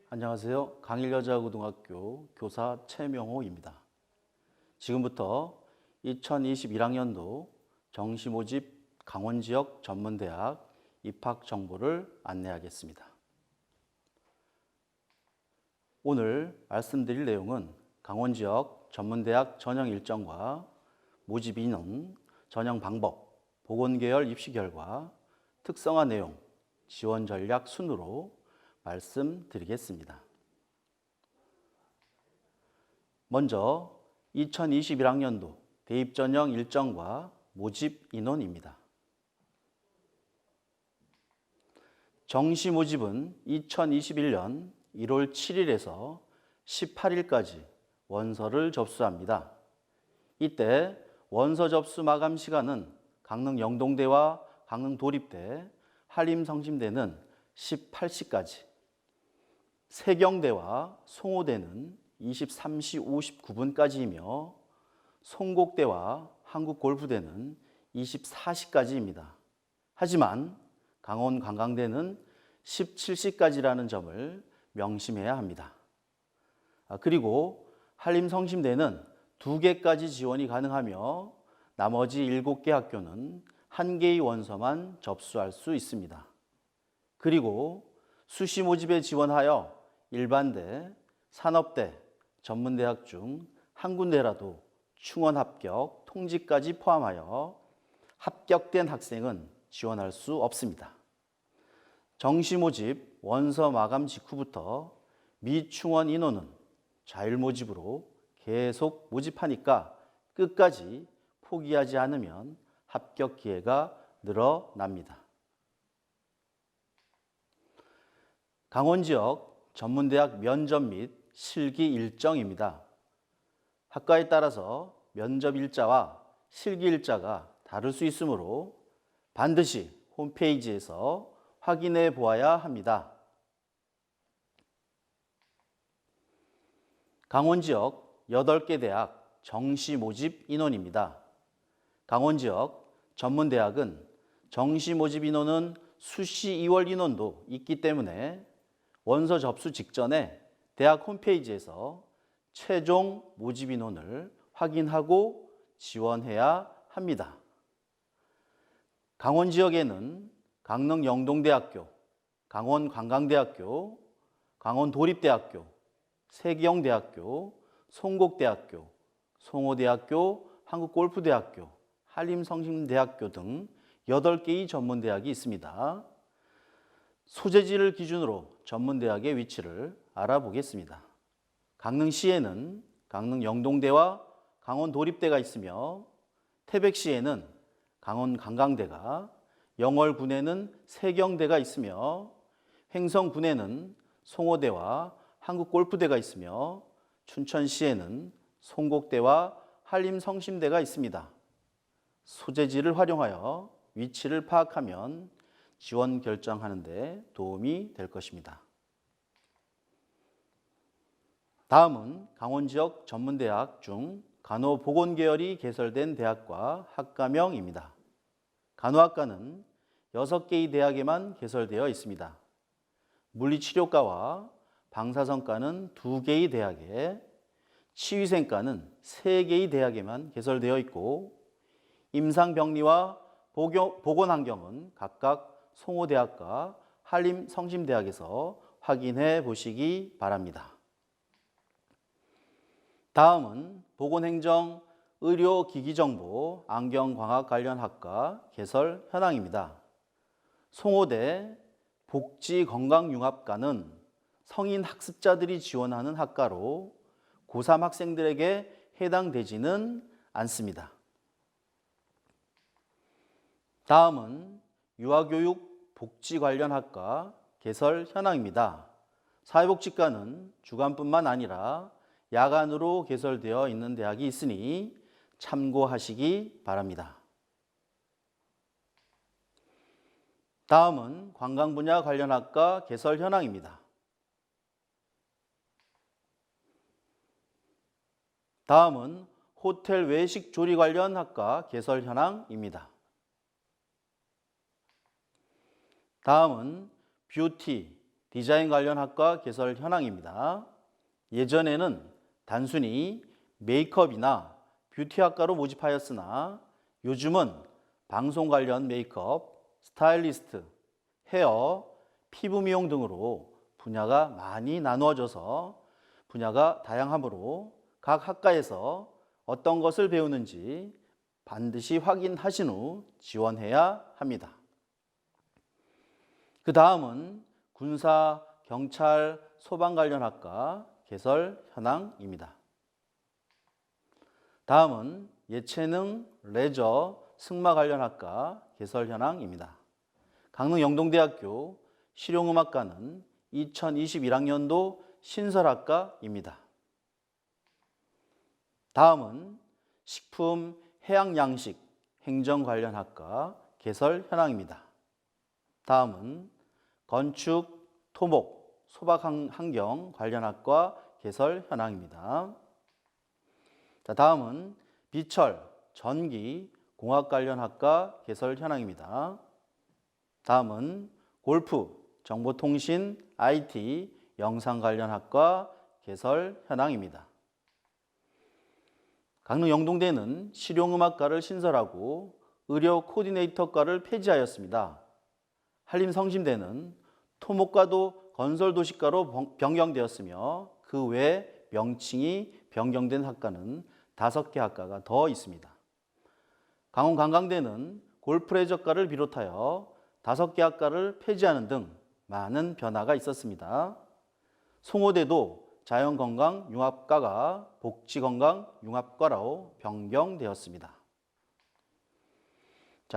안녕하세요. 강일여자고등학교 교사 최명호입니다. 지금부터 2021학년도 정시 모집 강원지역 전문대학 입학 정보를 안내하겠습니다. 오늘 말씀드릴 내용은 강원지역 전문대학 전형 일정과 모집 인원, 전형 방법, 보건계열 입시 결과, 특성화 내용, 지원 전략 순으로 말씀드리겠습니다. 먼저 2021학년도 대입 전형 일정과 모집 인원입니다. 정시 모집은 2021년 1월 7일에서 18일까지 원서를 접수합니다. 이때 원서 접수 마감 시간은 강릉 영동대와 강릉 도립대, 한림성심대는 18시까지, 세경대와 송호대는 23시 59분까지이며 송곡대와 한국골프대는 24시까지입니다. 하지만 강원관광대는 17시까지라는 점을 명심해야 합니다. 그리고 한림성심대는 2개까지 지원이 가능하며 나머지 7개 학교는 1개의 원서만 접수할 수 있습니다. 그리고 수시 모집에 지원하여 일반대, 산업대, 전문대학 중 한 군데라도 충원 합격, 통지까지 포함하여 합격된 학생은 지원할 수 없습니다. 정시 모집 원서 마감 직후부터 미충원 인원은 자율 모집으로 계속 모집하니까 끝까지 포기하지 않으면 합격 기회가 늘어납니다. 강원 지역 전문대학 면접 및 실기 일정입니다. 학과에 따라서 면접 일자와 실기 일자가 다를 수 있으므로 반드시 홈페이지에서 확인해 보아야 합니다. 강원 지역 8개 대학 정시 모집 인원입니다. 강원 지역 전문대학은 정시 모집 인원은 수시 2월 인원도 있기 때문에 원서 접수 직전에 대학 홈페이지에서 최종 모집 인원을 확인하고 지원해야 합니다. 강원 지역에는 강릉 영동대학교, 강원관광대학교, 강원도립대학교, 세경대학교, 송곡대학교, 송호대학교, 한국골프대학교, 한림성심대학교 등 8개의 전문대학이 있습니다. 소재지를 기준으로 전문대학의 위치를 알아보겠습니다. 강릉시에는 강릉 영동대와 강원도립대가 있으며 태백시에는 강원관광대가, 영월군에는 세경대가 있으며 횡성군에는 송호대와 한국골프대가 있으며 춘천시에는 송곡대와 한림성심대가 있습니다. 소재지를 활용하여 위치를 파악하면 지원 결정하는 데 도움이 될 것입니다. 다음은 강원 지역 전문대학 중 간호보건계열이 개설된 대학과 학과명입니다. 간호학과는 6개의 대학에만 개설되어 있습니다. 물리치료과와 방사선과는 2개의 대학에, 치위생과는 3개의 대학에만 개설되어 있고 임상병리와 보건환경은 각각 송호대학과 한림성심대학에서 확인해 보시기 바랍니다. 다음은 보건행정, 의료기기정보, 안경광학 관련 학과 개설 현황입니다. 송호대 복지건강융합과는 성인 학습자들이 지원하는 학과로 고3 학생들에게 해당되지는 않습니다. 다음은 유아교육 복지 관련 학과 개설 현황입니다. 사회복지과는 주간뿐만 아니라 야간으로 개설되어 있는 대학이 있으니 참고하시기 바랍니다. 다음은 관광 분야 관련 학과 개설 현황입니다. 다음은 호텔 외식 조리 관련 학과 개설 현황입니다. 다음은 뷰티, 디자인 관련 학과 개설 현황입니다. 예전에는 단순히 메이크업이나 뷰티 학과로 모집하였으나 요즘은 방송 관련 메이크업, 스타일리스트, 헤어, 피부 미용 등으로 분야가 많이 나누어져서 분야가 다양하므로 각 학과에서 어떤 것을 배우는지 반드시 확인하신 후 지원해야 합니다. 그 다음은 군사, 경찰, 소방 관련 학과 개설 현황입니다. 다음은 예체능, 레저, 승마 관련 학과 개설 현황입니다. 강릉 영동대학교 실용음악과는 2021학년도 신설학과입니다. 다음은 식품, 해양양식, 행정 관련 학과 개설 현황입니다. 다음은 건축, 토목, 소박환경 관련 학과 개설 현황입니다. 다음은 비철, 전기, 공학 관련 학과 개설 현황입니다. 다음은 골프, 정보통신, IT, 영상 관련 학과 개설 현황입니다. 강릉 영동대는 실용음악과를 신설하고 의료 코디네이터과를 폐지하였습니다. 한림 성심대는 토목과도 건설도시과로 변경되었으며 그 외 명칭이 변경된 학과는 5개 학과가 더 있습니다. 강원 관광대는 골프레저과를 비롯하여 5개 학과를 폐지하는 등 많은 변화가 있었습니다. 송호대도 자연건강융합과가 복지건강융합과로 변경되었습니다.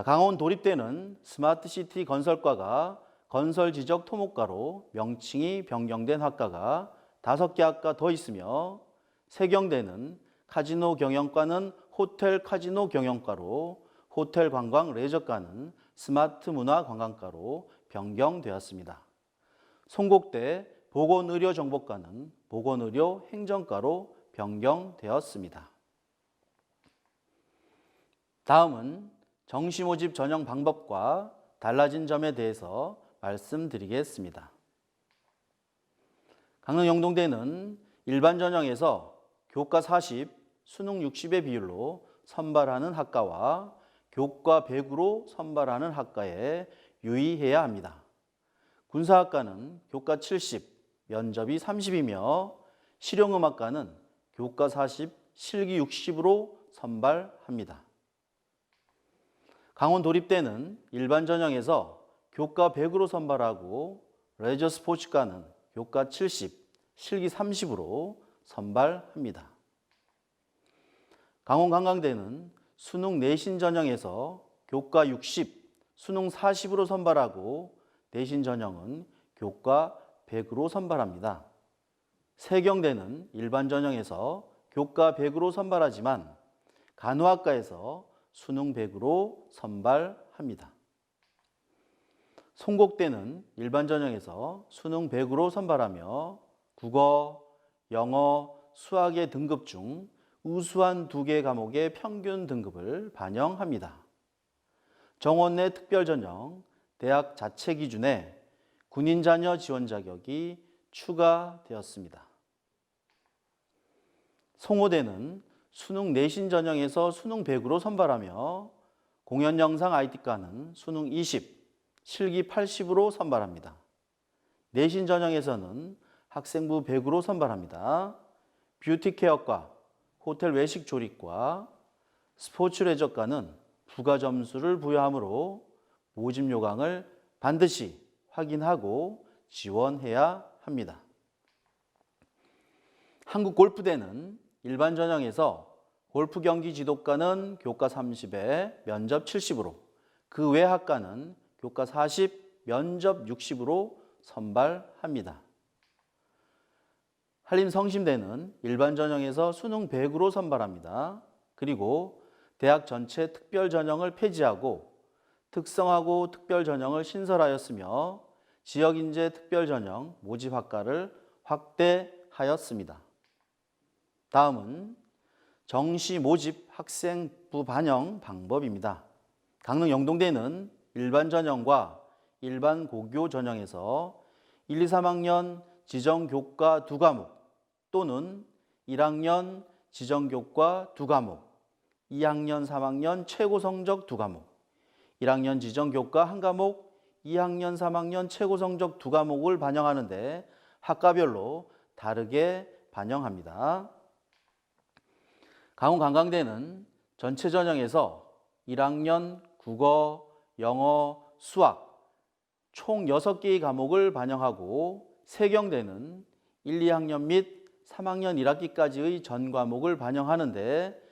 강원 도립대는 스마트시티 건설과가 건설지적 토목과로 명칭이 변경된 학과가 5개 학과 더 있으며 세경대는 카지노 경영과는 호텔 카지노 경영과로 호텔 관광 레저과는 스마트 문화 관광과로 변경되었습니다. 송곡대 보건의료정보과는 보건의료 행정과로 변경되었습니다. 다음은 정시모집 전형 방법과 달라진 점에 대해서 말씀드리겠습니다. 강릉 영동대는 일반 전형에서 교과 40, 수능 60의 비율로 선발하는 학과와 교과 100으로 선발하는 학과에 유의해야 합니다. 군사학과는 교과 70, 면접이 30이며 실용음악과는 교과 40, 실기 60으로 선발합니다. 강원 도립대는 일반 전형에서 교과 100으로 선발하고 레저 스포츠과는 교과 70, 실기 30으로 선발합니다. 강원 관광대는 수능 내신 전형에서 교과 60, 수능 40으로 선발하고 내신 전형은 교과 100으로 선발합니다. 세경대는 일반 전형에서 교과 100으로 선발하지만 간호학과에서 수능 100으로 선발합니다. 송곡대는 일반 전형에서 수능 100으로 선발하며 국어, 영어, 수학의 등급 중 우수한 2개 과목의 평균 등급을 반영합니다. 정원 내 특별전형, 대학 자체 기준에 군인 자녀 지원 자격이 추가되었습니다. 송호대는 수능 내신 전형에서 수능 100으로 선발하며 공연영상 IT과는 수능 20, 실기 80으로 선발합니다. 내신 전형에서는 학생부 100으로 선발합니다. 뷰티케어과, 호텔 외식 조리과, 스포츠 레저과는 부가 점수를 부여하므로 모집 요강을 반드시 확인하고 지원해야 합니다. 한국골프대는 일반 전형에서 골프 경기 지도과는 교과 30에 면접 70으로, 그 외 학과는 교과 40, 면접 60으로 선발합니다. 한림성심대는 일반 전형에서 수능 100으로 선발합니다. 그리고 대학 전체 특별 전형을 폐지하고 특성화고 특별 전형을 신설하였으며 지역인재 특별 전형 모집 학과를 확대하였습니다. 다음은 정시 모집 학생부 반영 방법입니다. 강릉 영동대는 일반 전형과 일반 고교 전형에서 1, 2, 3학년 지정교과 2과목 또는 1학년 지정교과 2과목, 2학년, 3학년 최고 성적 2과목, 1학년 지정교과 1과목, 2학년, 3학년 최고 성적 2과목을 반영하는데 학과별로 다르게 반영합니다. 강원관광대는 전체 전형에서 1학년 국어, 영어, 수학 총 6개의 과목을 반영하고 세경대는 1, 2학년 및 3학년 1학기까지의 전 과목을 반영하는데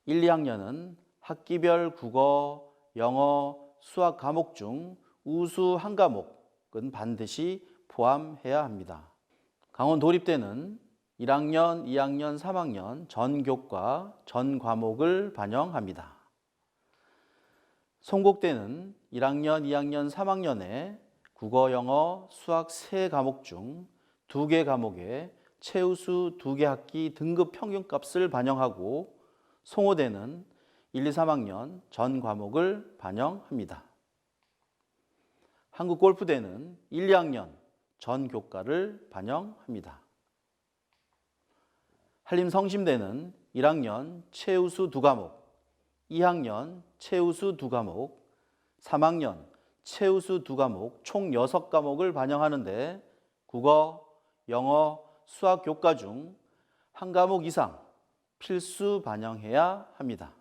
1, 2학년은 학기별 국어, 영어, 수학 과목 중 우수 한 과목은 반드시 포함해야 합니다. 강원도립대는 1학년, 2학년, 3학년 전 교과, 전 과목을 반영합니다. 송곡대는 1학년, 2학년, 3학년에 국어, 영어, 수학 3과목 중 2개 과목에 최우수 2개 학기 등급 평균값을 반영하고 송호대는 1, 2, 3학년 전 과목을 반영합니다. 한국골프대는 1, 2학년 전 교과를 반영합니다. 한림성심대는 1학년 최우수 2과목, 2학년 최우수 2과목, 3학년 최우수 2과목 총 6과목을 반영하는데 국어, 영어, 수학 교과 중 한 과목 이상 필수 반영해야 합니다.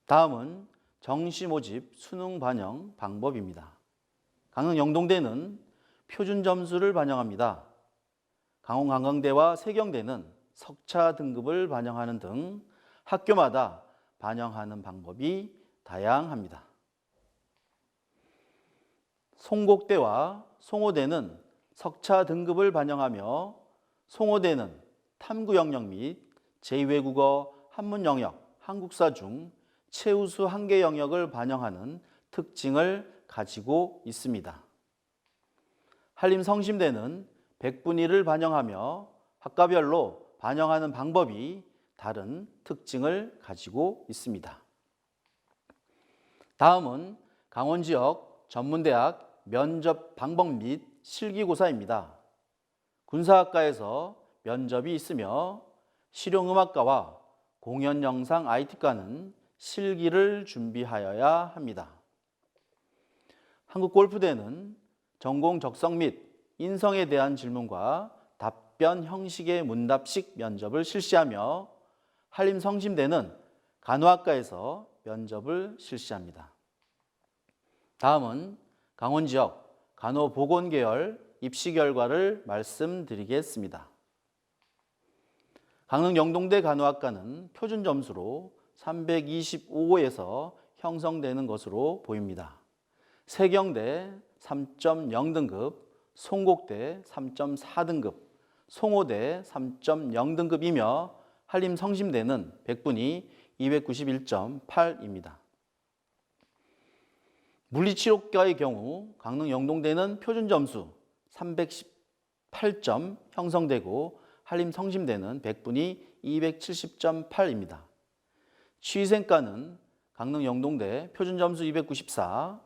다음은 정시 모집 수능 반영 방법입니다. 강릉 영동대는 표준 점수를 반영합니다. 강원관광대와 세경대는 석차 등급을 반영하는 등 학교마다 반영하는 방법이 다양합니다. 송곡대와 송호대는 석차 등급을 반영하며 송호대는 탐구 영역 및 제2외국어, 한문 영역, 한국사 중 최우수 1개 영역을 반영하는 특징을 가지고 있습니다. 한림성심대는 100분위 1을 반영하며 학과별로 반영하는 방법이 다른 특징을 가지고 있습니다. 다음은 강원 지역 전문대학 면접 방법 및 실기고사입니다. 군사학과에서 면접이 있으며 실용음악과와 공연영상 IT과는 실기를 준비하여야 합니다. 한국골프대는 전공 적성 및 인성에 대한 질문과 답변 형식의 문답식 면접을 실시하며 한림성심대는 간호학과에서 면접을 실시합니다. 다음은 강원 지역 간호보건계열 입시 결과를 말씀드리겠습니다. 강릉 영동대 간호학과는 표준 점수로 325에서 형성되는 것으로 보입니다. 세경대 3.0등급, 송곡대 3.4등급, 송호대 3.0등급이며 한림성심대는 100분위 291.8입니다. 물리치료과의 경우 강릉 영동대는 표준 점수 318점 형성되고 한림성심대는 100분위 270.8입니다. 취생과는 강릉 영동대 표준 점수 294,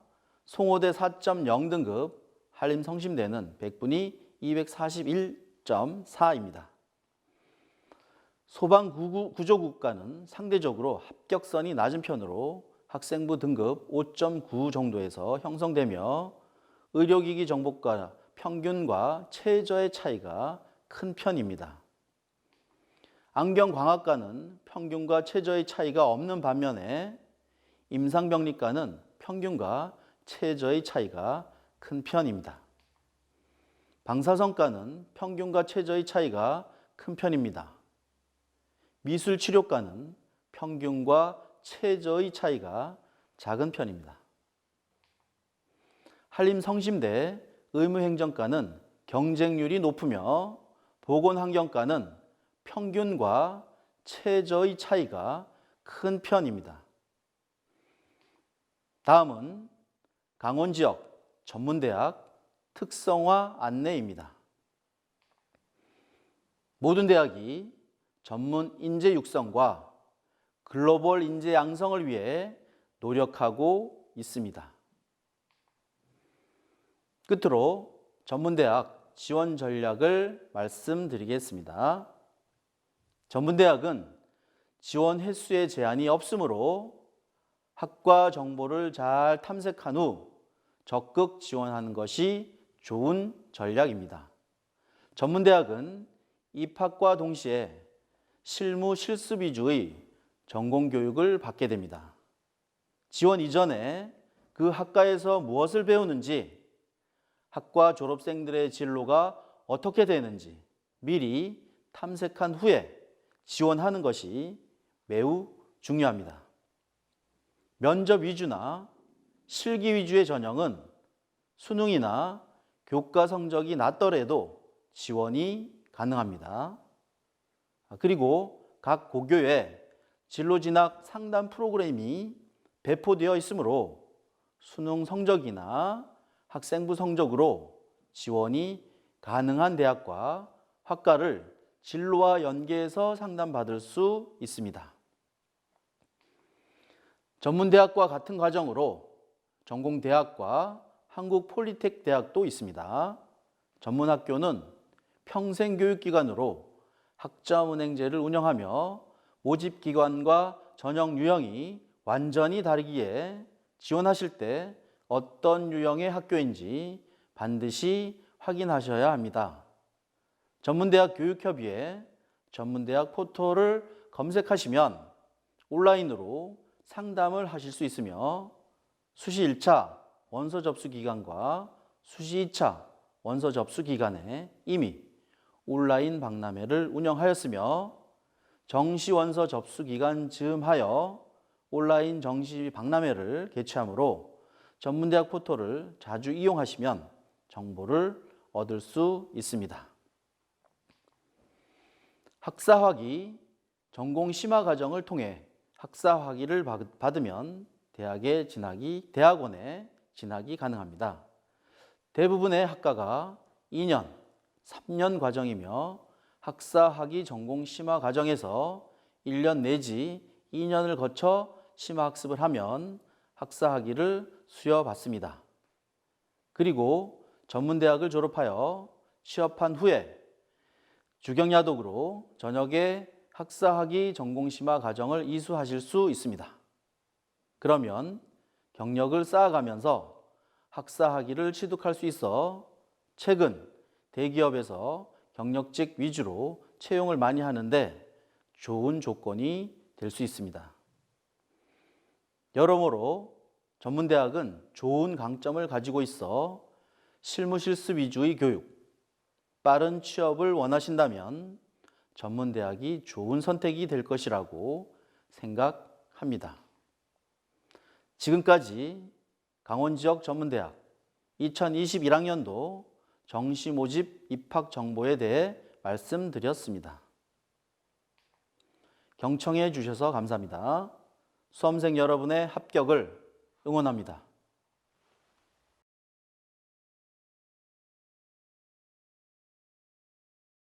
송호대 4.0등급, 한림성심대는 100분위 241.4입니다. 소방구조국과는 상대적으로 합격선이 낮은 편으로 학생부 등급 5.9 정도에서 형성되며 의료기기 정보과 평균과 최저의 차이가 큰 편입니다. 안경광학과는 평균과 최저의 차이가 없는 반면에 임상병리과는 평균과 최저의 차이가 큰 편입니다. 방사선과는 평균과 최저의 차이가 큰 편입니다. 미술치료과는 평균과 최저의 차이가 작은 편입니다. 한림성심대 의무행정과는 경쟁률이 높으며 보건환경과는 평균과 최저의 차이가 큰 편입니다. 다음은 강원 지역 전문대학 특성화 안내입니다. 모든 대학이 전문 인재 육성과 글로벌 인재 양성을 위해 노력하고 있습니다. 끝으로 전문대학 지원 전략을 말씀드리겠습니다. 전문대학은 지원 횟수에 제한이 없으므로 학과 정보를 잘 탐색한 후 적극 지원하는 것이 좋은 전략입니다. 전문대학은 입학과 동시에 실무 실습 위주의 전공 교육을 받게 됩니다. 지원 이전에 그 학과에서 무엇을 배우는지, 학과 졸업생들의 진로가 어떻게 되는지 미리 탐색한 후에 지원하는 것이 매우 중요합니다. 면접 위주나 실기 위주의 전형은 수능이나 교과 성적이 낮더라도 지원이 가능합니다. 그리고 각 고교에 진로 진학 상담 프로그램이 배포되어 있으므로 수능 성적이나 학생부 성적으로 지원이 가능한 대학과 학과를 진로와 연계해서 상담받을 수 있습니다. 전문대학과 같은 과정으로 전공대학과 한국폴리텍대학도 있습니다. 전문학교는 평생교육기관으로 학점은행제를 운영하며 모집기관과 전형 유형이 완전히 다르기에 지원하실 때 어떤 유형의 학교인지 반드시 확인하셔야 합니다. 전문대학 교육협의회 전문대학 포털을 검색하시면 온라인으로 상담을 하실 수 있으며 수시 1차 원서 접수 기간과 수시 2차 원서 접수 기간에 이미 온라인 박람회를 운영하였으며 정시 원서 접수 기간 즈음하여 온라인 정시 박람회를 개최하므로 전문대학 포털을 자주 이용하시면 정보를 얻을 수 있습니다. 학사학위 전공 심화 과정을 통해 학사학위를 받으면 대학원에 진학이 가능합니다. 대부분의 학과가 2년, 3년 과정이며 학사학위 전공 심화 과정에서 1년 내지 2년을 거쳐 심화학습을 하면 학사학위를 수여받습니다. 그리고 전문대학을 졸업하여 취업한 후에 주경야독으로 전역의 학사학위 전공 심화 과정을 이수하실 수 있습니다. 그러면 경력을 쌓아가면서 학사학위를 취득할 수 있어 최근 대기업에서 경력직 위주로 채용을 많이 하는데 좋은 조건이 될 수 있습니다. 여러모로 전문대학은 좋은 강점을 가지고 있어 실무 실습 위주의 교육, 빠른 취업을 원하신다면 전문대학이 좋은 선택이 될 것이라고 생각합니다. 지금까지 강원지역 전문대학 2021학년도 정시 모집 입학 정보에 대해 말씀드렸습니다. 경청해 주셔서 감사합니다. 수험생 여러분의 합격을 응원합니다.